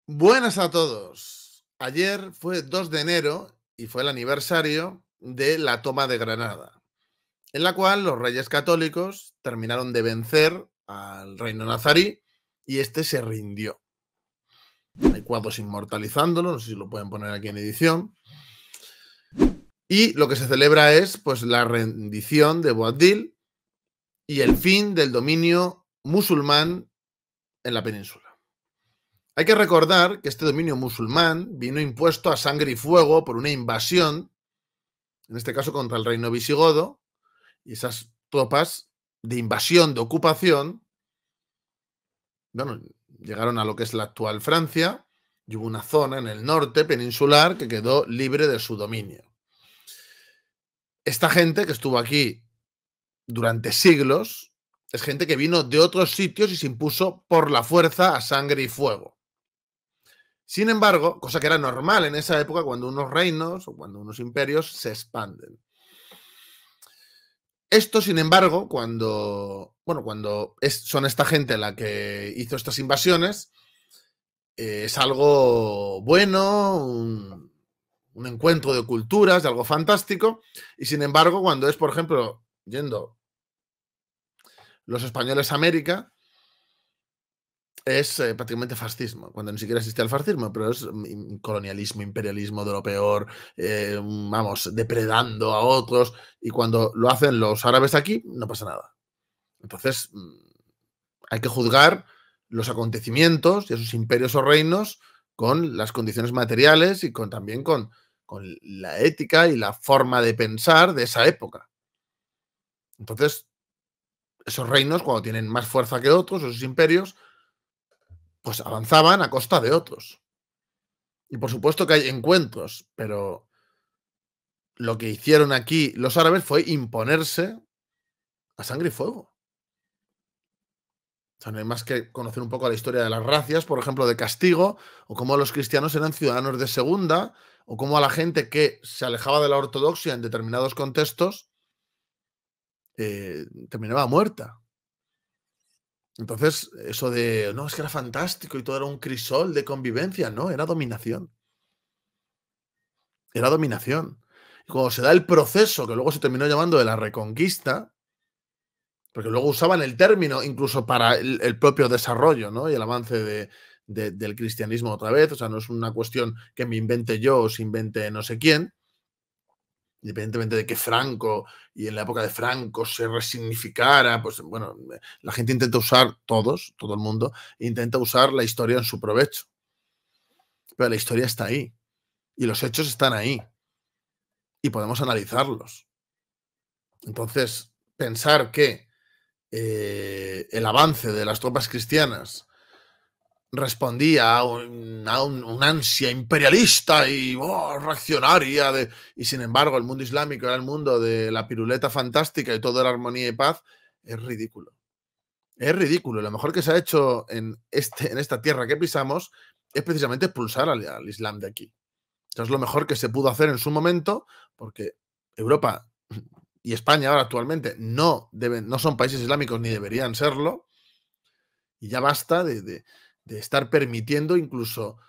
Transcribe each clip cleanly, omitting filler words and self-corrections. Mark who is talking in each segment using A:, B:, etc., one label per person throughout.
A: Buenas a todos. Ayer fue 2 de enero y fue el aniversario de la toma de Granada, en la cual los reyes católicos terminaron de vencer al reino nazarí y este se rindió. Hay cuadros inmortalizándolo, no sé si lo pueden poner aquí en edición. Y lo que se celebra es pues la rendición de Boabdil y el fin del dominio musulmán en la península. Hay que recordar que este dominio musulmán vino impuesto a sangre y fuego por una invasión, en este caso contra el reino visigodo, y esas tropas de invasión, de ocupación, bueno, llegaron a lo que es la actual Francia, y hubo una zona en el norte peninsular que quedó libre de su dominio. Esta gente que estuvo aquí durante siglos es gente que vino de otros sitios y se impuso por la fuerza a sangre y fuego. Sin embargo, cosa que era normal en esa época cuando unos reinos o cuando unos imperios se expanden. Esto, sin embargo, son esta gente la que hizo estas invasiones, es algo bueno, un encuentro de culturas, de algo fantástico, y sin embargo, cuando es, por ejemplo, yendo los españoles a América, es prácticamente fascismo, cuando ni siquiera existía el fascismo, pero es colonialismo, imperialismo de lo peor, vamos, depredando a otros, y cuando lo hacen los árabes aquí, no pasa nada. Entonces, hay que juzgar los acontecimientos y esos imperios o reinos con las condiciones materiales y también con la ética y la forma de pensar de esa época. Entonces, esos reinos, cuando tienen más fuerza que otros, esos imperios, pues avanzaban a costa de otros. Y por supuesto que hay encuentros, pero lo que hicieron aquí los árabes fue imponerse a sangre y fuego. O sea, no hay más que conocer un poco la historia de las racias, por ejemplo, de castigo, o cómo los cristianos eran ciudadanos de segunda, o cómo a la gente que se alejaba de la ortodoxia en determinados contextos terminaba muerta. Entonces, eso de, no, es que era fantástico y todo era un crisol de convivencia, no, era dominación. Era dominación. Y cuando se da el proceso, que luego se terminó llamando de la Reconquista, porque luego usaban el término incluso para el propio desarrollo, ¿no? Y el avance del cristianismo otra vez. O sea, no es una cuestión que me invente yo o se invente no sé quién, independientemente de que Franco y en la época de Franco se resignificara, pues bueno, la gente intenta usar, todo el mundo, intenta usar la historia en su provecho. Pero la historia está ahí y los hechos están ahí y podemos analizarlos. Entonces, pensar que el avance de las tropas cristianas respondía a un ansia imperialista y reaccionaria, y sin embargo el mundo islámico era el mundo de la piruleta fantástica y todo era armonía y paz, es ridículo. Es ridículo. Lo mejor que se ha hecho en esta tierra que pisamos es precisamente expulsar al Islam de aquí. Eso es lo mejor que se pudo hacer en su momento, porque Europa y España ahora actualmente no son países islámicos ni deberían serlo, y ya basta de estar permitiendo, incluso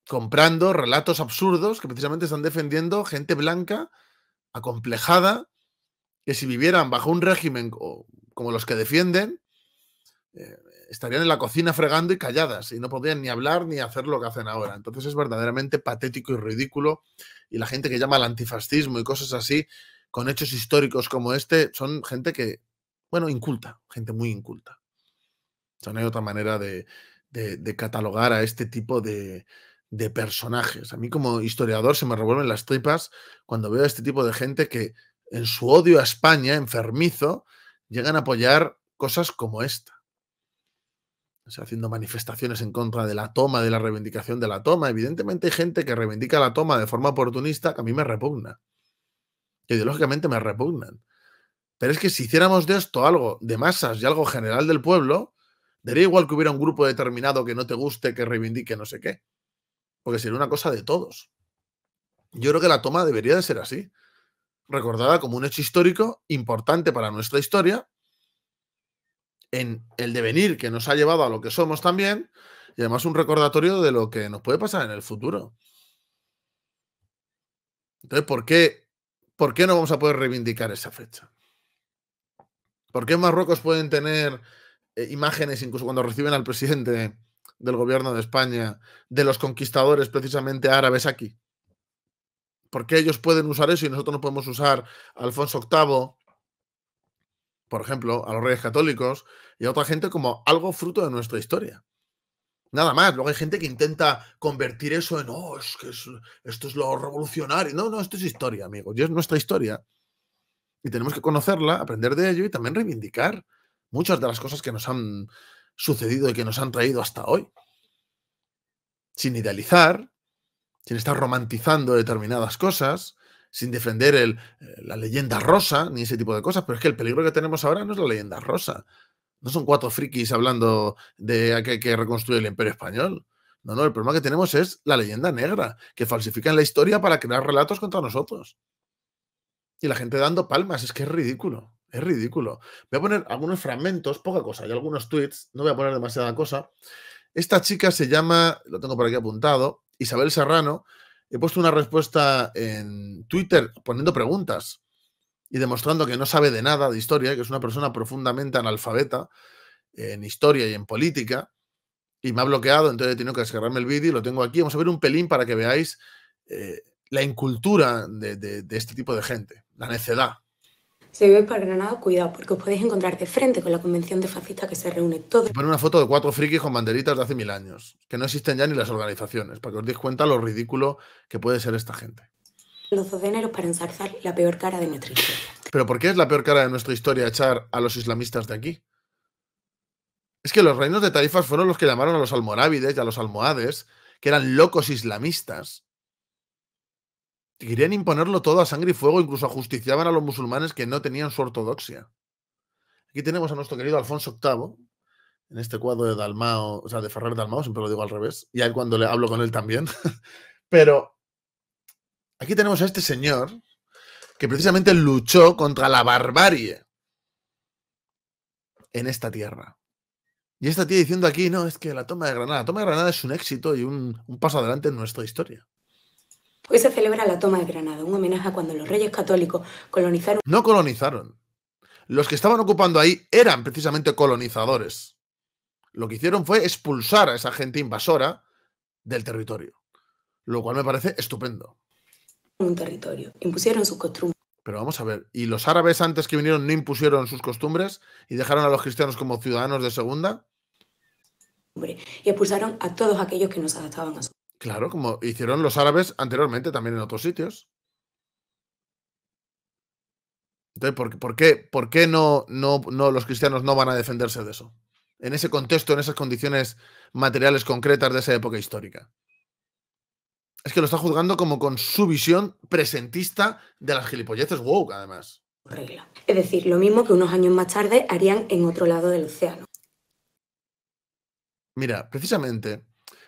A: comprando relatos absurdos que precisamente están defendiendo gente blanca, acomplejada, que si vivieran bajo un régimen como los que defienden, eh, estarían en la cocina fregando y calladas y no podrían ni hablar ni hacer lo que hacen ahora. Entonces es verdaderamente patético y ridículo, y la gente que llama al antifascismo y cosas así, con hechos históricos como este, son gente que, bueno, inculta, gente muy inculta. O sea, no hay otra manera de catalogar a este tipo de personajes. A mí como historiador se me revuelven las tripas cuando veo a este tipo de gente que en su odio a España, enfermizo, llegan a apoyar cosas como esta. O sea, haciendo manifestaciones en contra de la toma, de la reivindicación de la toma. Evidentemente hay gente que reivindica la toma de forma oportunista que a mí me repugna. Que ideológicamente me repugnan. Pero es que si hiciéramos de esto algo de masas y algo general del pueblo, daría igual que hubiera un grupo determinado que no te guste, que reivindique no sé qué. Porque sería una cosa de todos. Yo creo que la toma debería de ser así. Recordada como un hecho histórico importante para nuestra historia, en el devenir que nos ha llevado a lo que somos también, y además un recordatorio de lo que nos puede pasar en el futuro. Entonces, por qué no vamos a poder reivindicar esa fecha? ¿Por qué en Marruecos pueden tener imágenes, incluso cuando reciben al presidente del gobierno de España, de los conquistadores precisamente árabes aquí? ¿Por qué ellos pueden usar eso y nosotros no podemos usar a Alfonso VIII, por ejemplo, a los reyes católicos y a otra gente como algo fruto de nuestra historia? Nada más. Luego hay gente que intenta convertir eso en, oh, esto es lo revolucionario. No, no, esto es historia, amigos. Y es nuestra historia. Y tenemos que conocerla, aprender de ello y también reivindicar muchas de las cosas que nos han sucedido y que nos han traído hasta hoy. Sin idealizar, sin estar romantizando determinadas cosas, sin defender la leyenda rosa, ni ese tipo de cosas. Pero es que el peligro que tenemos ahora no es la leyenda rosa. No son cuatro frikis hablando de que hay que reconstruir el Imperio Español. No, no, el problema que tenemos es la leyenda negra, que falsifican la historia para crear relatos contra nosotros. Y la gente dando palmas, es que es ridículo, es ridículo. Voy a poner algunos fragmentos, poca cosa, hay algunos tweets, no voy a poner demasiada cosa. Esta chica se llama, lo tengo por aquí apuntado, Isabel Serrano. He puesto una respuesta en Twitter poniendo preguntas y demostrando que no sabe de nada de historia, que es una persona profundamente analfabeta en historia y en política, y me ha bloqueado, entonces he tenido que descargarme el vídeo y lo tengo aquí. Vamos a ver un pelín para que veáis la incultura de este tipo de gente, la necedad.
B: Si vais para Granada, cuidado, porque os podéis encontrar de frente con la convención de fascistas que se reúne todo.
A: Y pone una foto de cuatro frikis con banderitas de hace 1000 años, que no existen ya ni las organizaciones, para que os deis cuenta lo ridículo que puede ser esta gente.
B: Los 2 de enero para ensalzar la peor cara de nuestra historia.
A: ¿Pero por qué es la peor cara de nuestra historia echar a los islamistas de aquí? Es que los reinos de Taifas fueron los que llamaron a los almorávides y a los almohades, que eran locos islamistas. Y querían imponerlo todo a sangre y fuego, incluso ajusticiaban a los musulmanes que no tenían su ortodoxia. Aquí tenemos a nuestro querido Alfonso VIII, en este cuadro de Dalmao, o sea, de Ferrer Dalmao, siempre lo digo al revés, y a él cuando le hablo con él también. Pero aquí tenemos a este señor que precisamente luchó contra la barbarie en esta tierra. Y esta tía diciendo aquí, no, es que la toma de Granada es un éxito y un paso adelante en nuestra historia.
B: Hoy se celebra la toma de Granada, un homenaje a cuando los reyes católicos colonizaron.
A: No colonizaron. Los que estaban ocupando ahí eran precisamente colonizadores. Lo que hicieron fue expulsar a esa gente invasora del territorio. Lo cual me parece estupendo.
B: Un territorio, impusieron sus costumbres.
A: Pero vamos a ver, ¿y los árabes antes que vinieron no impusieron sus costumbres y dejaron a los cristianos como ciudadanos de segunda?
B: Y expulsaron a todos aquellos que no se adaptaban a su.
A: Claro, como hicieron los árabes anteriormente también en otros sitios. Entonces, ¿por qué no los cristianos no van a defenderse de eso? En ese contexto, en esas condiciones materiales concretas de esa época histórica. Es que lo está juzgando como con su visión presentista de las gilipolleces woke, además.
B: Regla. Es decir, lo mismo que unos años más tarde harían en otro lado del océano.
A: Mira, precisamente,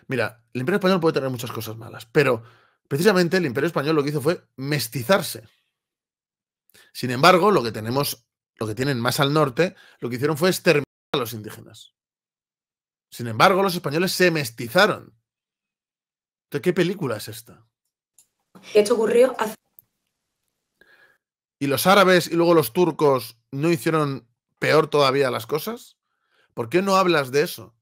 A: mira, el Imperio Español puede tener muchas cosas malas, pero precisamente el Imperio Español lo que hizo fue mestizarse. Sin embargo, lo que tienen más al norte, lo que hicieron fue exterminar a los indígenas. Sin embargo, los españoles se mestizaron. ¿De qué película es esta?
B: Esto ocurrió hace.
A: ¿Y los árabes y luego los turcos no hicieron peor todavía las cosas? ¿Por qué no hablas de eso?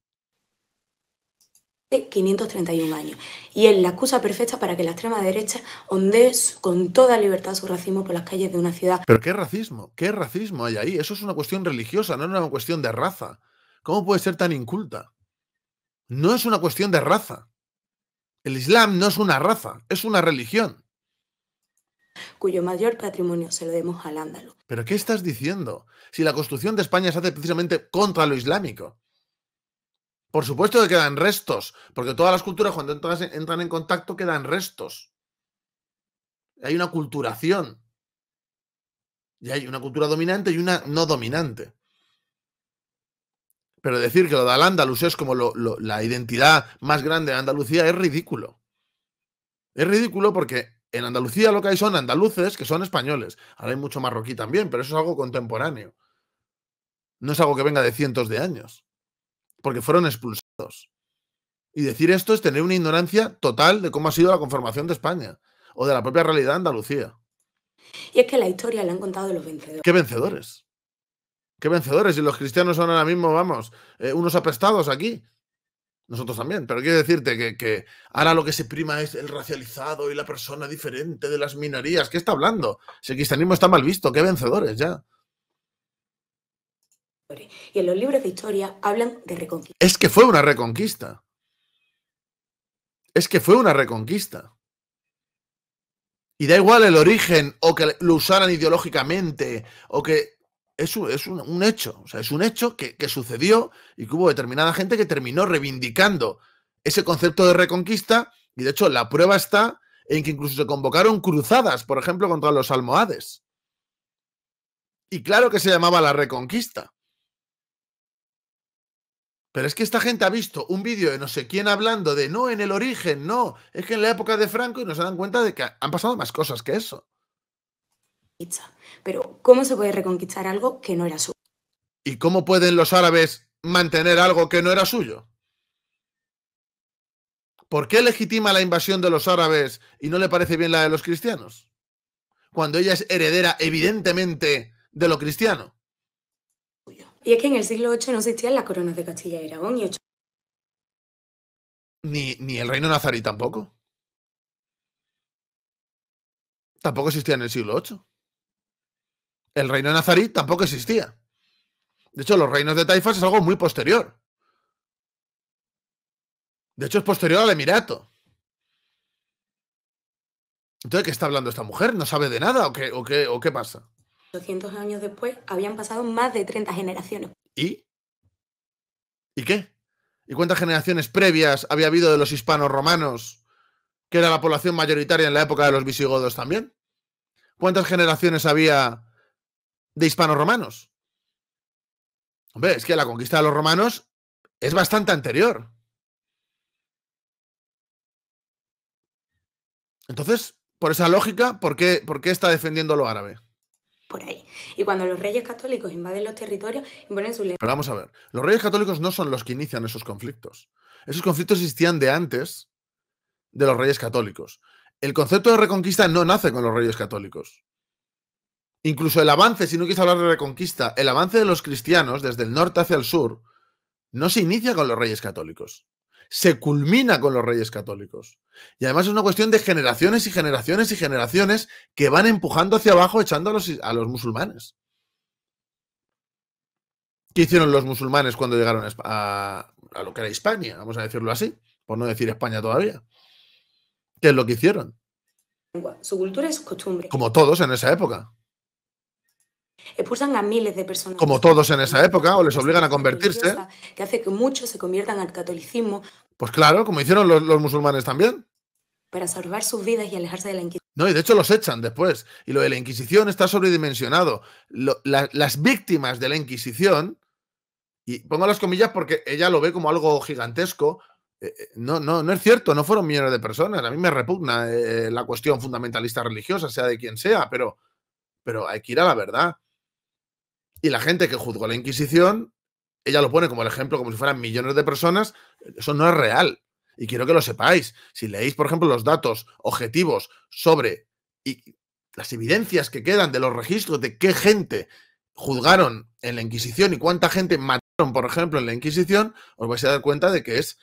B: 531 años. Y es la excusa perfecta para que la extrema derecha ondee con toda libertad su racismo por las calles de una ciudad.
A: ¿Pero qué racismo? ¿Qué racismo hay ahí? Eso es una cuestión religiosa, no es una cuestión de raza. ¿Cómo puede ser tan inculta? No es una cuestión de raza. El Islam no es una raza, es una religión.
B: Cuyo mayor patrimonio se lo demos al ándalo.
A: ¿Pero qué estás diciendo? Si la construcción de España se hace precisamente contra lo islámico. Por supuesto que quedan restos, porque todas las culturas cuando entran en contacto quedan restos. Hay una culturación. Y hay una cultura dominante y una no dominante. Pero decir que lo de Al-Ándalus es como la identidad más grande de Andalucía es ridículo. Es ridículo porque en Andalucía lo que hay son andaluces que son españoles. Ahora hay mucho marroquí también, pero eso es algo contemporáneo. No es algo que venga de cientos de años. Porque fueron expulsados. Y decir esto es tener una ignorancia total de cómo ha sido la conformación de España o de la propia realidad de Andalucía.
B: Y es que la historia la han contado los vencedores.
A: ¿Qué vencedores? ¿Qué vencedores? Y los cristianos son ahora mismo, vamos, unos apestados aquí. Nosotros también. Pero quiero decirte que ahora lo que se prima es el racializado y la persona diferente de las minorías. ¿Qué está hablando? Si el cristianismo está mal visto, ¿qué vencedores ya?
B: Y en los libros de historia hablan de reconquista.
A: Es que fue una reconquista. Es que fue una reconquista. Y da igual el origen o que lo usaran ideológicamente o que es un hecho. O sea, es un hecho que sucedió y que hubo determinada gente que terminó reivindicando ese concepto de reconquista y de hecho la prueba está en que incluso se convocaron cruzadas, por ejemplo, contra los almohades. Y claro que se llamaba la reconquista. Pero es que esta gente ha visto un vídeo de no sé quién hablando de no, en el origen, no, es que en la época de Franco y no se dan cuenta de que han pasado más cosas que eso.
B: Pero ¿cómo se puede reconquistar algo que no era suyo?
A: ¿Y cómo pueden los árabes mantener algo que no era suyo? ¿Por qué legitima la invasión de los árabes y no le parece bien la de los cristianos? Cuando ella es heredera, evidentemente, de lo cristiano.
B: Y es que en el siglo VIII no existían las coronas de Castilla y Aragón y
A: Ni el reino nazarí tampoco. Tampoco existía en el siglo VIII. El reino nazarí tampoco existía. De hecho, los reinos de taifas es algo muy posterior. De hecho, es posterior al emirato. Entonces, ¿qué está hablando esta mujer? ¿No sabe de nada? ¿O qué pasa?
B: 200 años después habían pasado más de 30 generaciones.
A: ¿Y? ¿Y qué? ¿Y cuántas generaciones previas había habido de los hispanos romanos, que era la población mayoritaria en la época de los visigodos también? ¿Cuántas generaciones había de hispanos romanos? Hombre, es que la conquista de los romanos es bastante anterior. Entonces, por esa lógica, ¿por qué está defendiendo lo árabe?
B: Por ahí. Y cuando los reyes católicos invaden los territorios, imponen su ley.
A: Pero vamos a ver, los reyes católicos no son los que inician esos conflictos. Esos conflictos existían de antes de los reyes católicos. El concepto de reconquista no nace con los reyes católicos. Incluso el avance, si no quieres hablar de reconquista, el avance de los cristianos desde el norte hacia el sur no se inicia con los reyes católicos. Se culmina con los reyes católicos. Y además es una cuestión de generaciones y generaciones y generaciones que van empujando hacia abajo echando a los musulmanes. ¿Qué hicieron los musulmanes cuando llegaron a lo que era Hispania? Vamos a decirlo así, por no decir España todavía. ¿Qué es lo que hicieron?
B: Su cultura y sus costumbres.
A: Como todos en esa época.
B: Expulsan a miles de personas.
A: Como todos en esa época, o les obligan a convertirse.
B: Que hace que muchos se conviertan al catolicismo.
A: Pues claro, como hicieron los musulmanes también.
B: Para salvar sus vidas y alejarse de la Inquisición.
A: No, y de hecho los echan después. Y lo de la Inquisición está sobredimensionado. Las víctimas de la Inquisición, y pongo las comillas porque ella lo ve como algo gigantesco, no es cierto, no fueron millones de personas. A mí me repugna la cuestión fundamentalista religiosa, sea de quien sea, pero hay que ir a la verdad. Y la gente que juzgó la Inquisición, ella lo pone como el ejemplo, como si fueran millones de personas. Eso no es real. Y quiero que lo sepáis. Si leéis, por ejemplo, los datos objetivos sobre las evidencias que quedan de los registros de qué gente juzgaron en la Inquisición y cuánta gente mataron, por ejemplo, en la Inquisición, os vais a dar cuenta de que es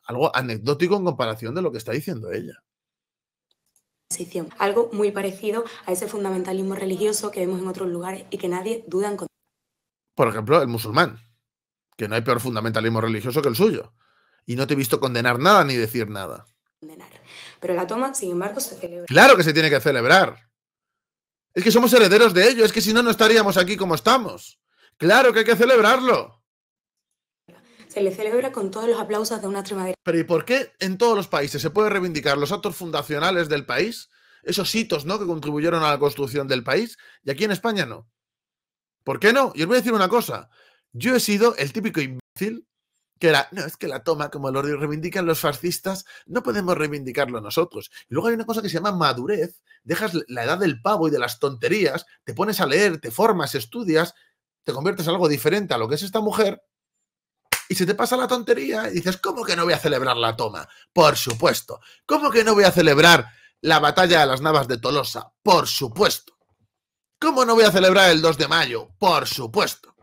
A: algo anecdótico en comparación de lo que está diciendo ella.
B: Algo muy parecido a ese fundamentalismo religioso que vemos en otros lugares y que nadie duda en condenar.
A: Por ejemplo, el musulmán, que no hay peor fundamentalismo religioso que el suyo. Y no te he visto condenar nada ni decir nada.
B: Pero la toma, sin embargo, se celebra.
A: Claro que se tiene que celebrar. Es que somos herederos de ello, es que si no, no estaríamos aquí como estamos. Claro que hay que celebrarlo.
B: Se le celebra con todos los aplausos de una extrema derecha.
A: Pero ¿y por qué en todos los países se puede reivindicar los actos fundacionales del país? Esos hitos, ¿no?, que contribuyeron a la construcción del país, y aquí en España no. ¿Por qué no? Y os voy a decir una cosa. Yo he sido el típico imbécil que era, no, es que la toma, como lo reivindican los fascistas, no podemos reivindicarlo nosotros. Y luego hay una cosa que se llama madurez, dejas la edad del pavo y de las tonterías, te pones a leer, te formas, estudias, te conviertes en algo diferente a lo que es esta mujer, Y se te pasa la tontería y dices, ¿cómo que no voy a celebrar la toma? Por supuesto. ¿Cómo que no voy a celebrar la batalla de las Navas de Tolosa? Por supuesto. ¿Cómo no voy a celebrar el 2 de mayo? Por supuesto.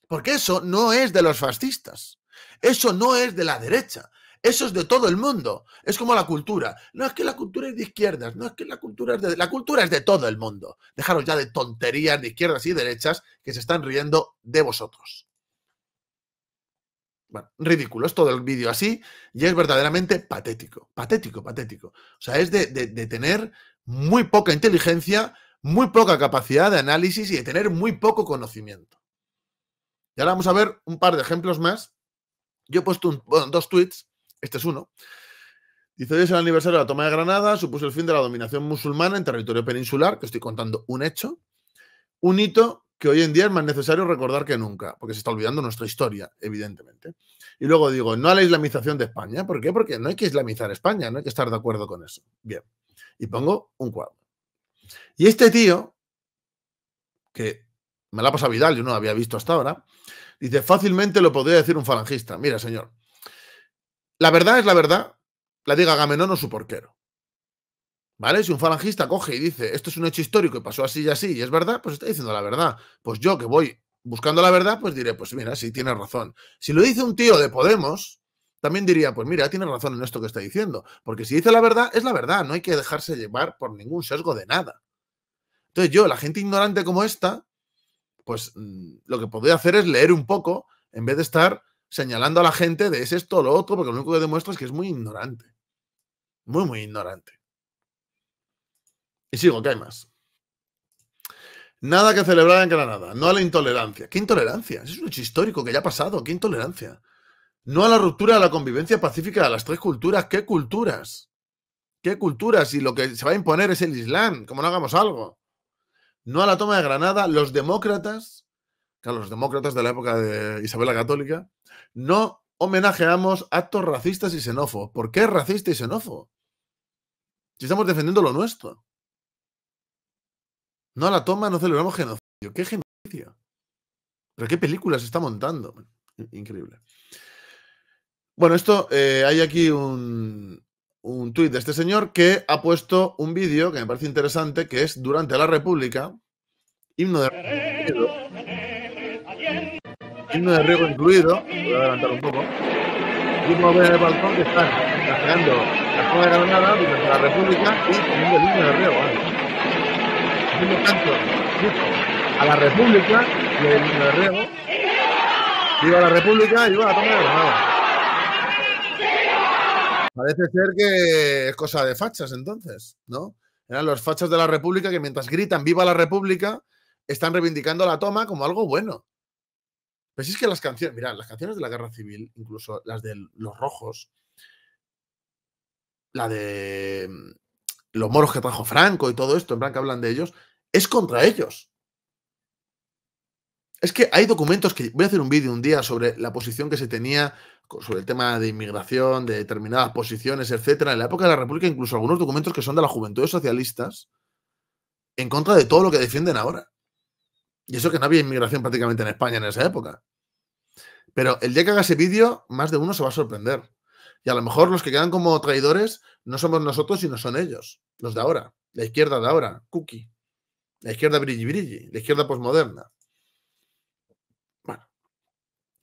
A: Porque eso no es de los fascistas. Eso no es de la derecha. Eso es de todo el mundo. Es como la cultura. No es que la cultura es de izquierdas. No es que la cultura es de... La cultura es de todo el mundo. Dejaros ya de tonterías de izquierdas y derechas que se están riendo de vosotros. Bueno, ridículo. Es todo el vídeo así y es verdaderamente patético. Patético, patético. O sea, es de tener muy poca inteligencia, muy poca capacidad de análisis y de tener muy poco conocimiento. Y ahora vamos a ver un par de ejemplos más. Yo he puesto dos tweets. Este es uno. Dice, hoy es el aniversario de la toma de Granada, supuso el fin de la dominación musulmana en territorio peninsular, que estoy contando un hecho, un hito que hoy en día es más necesario recordar que nunca, porque se está olvidando nuestra historia, evidentemente. Y luego digo, no a la islamización de España. ¿Por qué? Porque no hay que islamizar España, no hay que estar de acuerdo con eso. Bien. Y pongo un cuadro. Y este tío, que me la ha pasado Vidal, yo no lo había visto hasta ahora, dice, fácilmente lo podría decir un falangista. Mira, señor, la verdad es la verdad, la diga Agamenón o su porquero. ¿Vale? Si un falangista coge y dice, esto es un hecho histórico y pasó así y así, y es verdad, pues está diciendo la verdad. Pues yo que voy buscando la verdad, pues diré, pues mira, sí, tienes razón. Si lo dice un tío de Podemos, también diría, pues mira, tiene razón en esto que está diciendo. Porque si dice la verdad, es la verdad, no hay que dejarse llevar por ningún sesgo de nada. Entonces yo, la gente ignorante como esta, pues lo que podría hacer es leer un poco en vez de estar señalando a la gente de es esto o lo otro, porque lo único que demuestra es que es muy ignorante. Muy, muy ignorante. Y sigo, ¿qué hay más? Nada que celebrar en Granada. No a la intolerancia. ¿Qué intolerancia? Es un hecho histórico que ya ha pasado. ¿Qué intolerancia? No a la ruptura de la convivencia pacífica de las tres culturas. ¿Qué culturas? ¿Qué culturas? Y lo que se va a imponer es el Islam. Como no hagamos algo. No a la toma de Granada. Los demócratas, claro, los demócratas de la época de Isabel la Católica, no homenajeamos actos racistas y xenófobos. ¿Por qué racista y xenófobo? Si estamos defendiendo lo nuestro. No a la toma, no celebramos genocidio. ¿Qué genocidio? ¿Pero qué película se está montando? Increíble. Bueno, esto, hay aquí un tuit de este señor que ha puesto un vídeo que me parece interesante, que es durante la República, himno de riego incluido, voy a adelantar un poco, y uno ve en el balcón que están paseando la toma de Granada durante la República y poniendo el himno de riego. Haciendo canto a la República y el himno de riego. Viva la República y viva la toma de Granada. Parece ser que es cosa de fachas entonces, ¿no? Eran los fachas de la República que mientras gritan viva la República están reivindicando la toma como algo bueno. Pero si es que las canciones, mirad, las canciones de la Guerra Civil, incluso las de los rojos, la de los moros que trajo Franco y todo esto, en plan que hablan de ellos, es contra ellos. Es que hay documentos que... Voy a hacer un vídeo un día sobre la posición que se tenía sobre el tema de inmigración, de determinadas posiciones, etcétera, en la época de la República, incluso algunos documentos que son de la Juventud Socialistas en contra de todo lo que defienden ahora. Y eso que no había inmigración prácticamente en España en esa época. Pero el día que haga ese vídeo, más de uno se va a sorprender. Y a lo mejor los que quedan como traidores no somos nosotros, sino son ellos, los de ahora, la izquierda de ahora, cookie, la izquierda brilli brilli, la izquierda posmoderna. Bueno,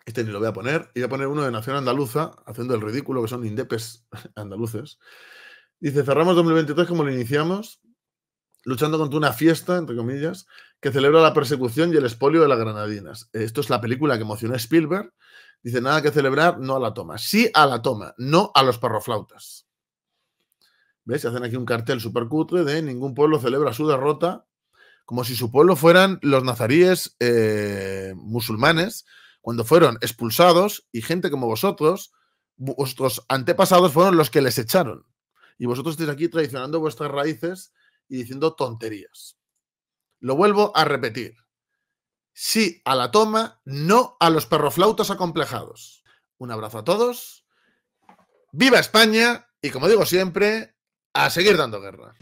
A: este ni lo voy a poner. Y voy a poner uno de Nación Andaluza, haciendo el ridículo, que son indepes andaluces. Dice, cerramos 2023 como lo iniciamos, luchando contra una fiesta, entre comillas, que celebra la persecución y el expolio de las granadinas. Esto es la película que emocionó a Spielberg. Dice, nada que celebrar, no a la toma. Sí a la toma, no a los perroflautas. ¿Ves? Hacen aquí un cartel súper cutre de ningún pueblo celebra su derrota, como si su pueblo fueran los nazaríes musulmanes, cuando fueron expulsados y gente como vosotros, vuestros antepasados fueron los que les echaron. Y vosotros estáis aquí traicionando vuestras raíces y diciendo tonterías. Lo vuelvo a repetir. Sí a la toma, no a los perroflautas acomplejados. Un abrazo a todos. ¡Viva España! Y como digo siempre, a seguir dando guerra.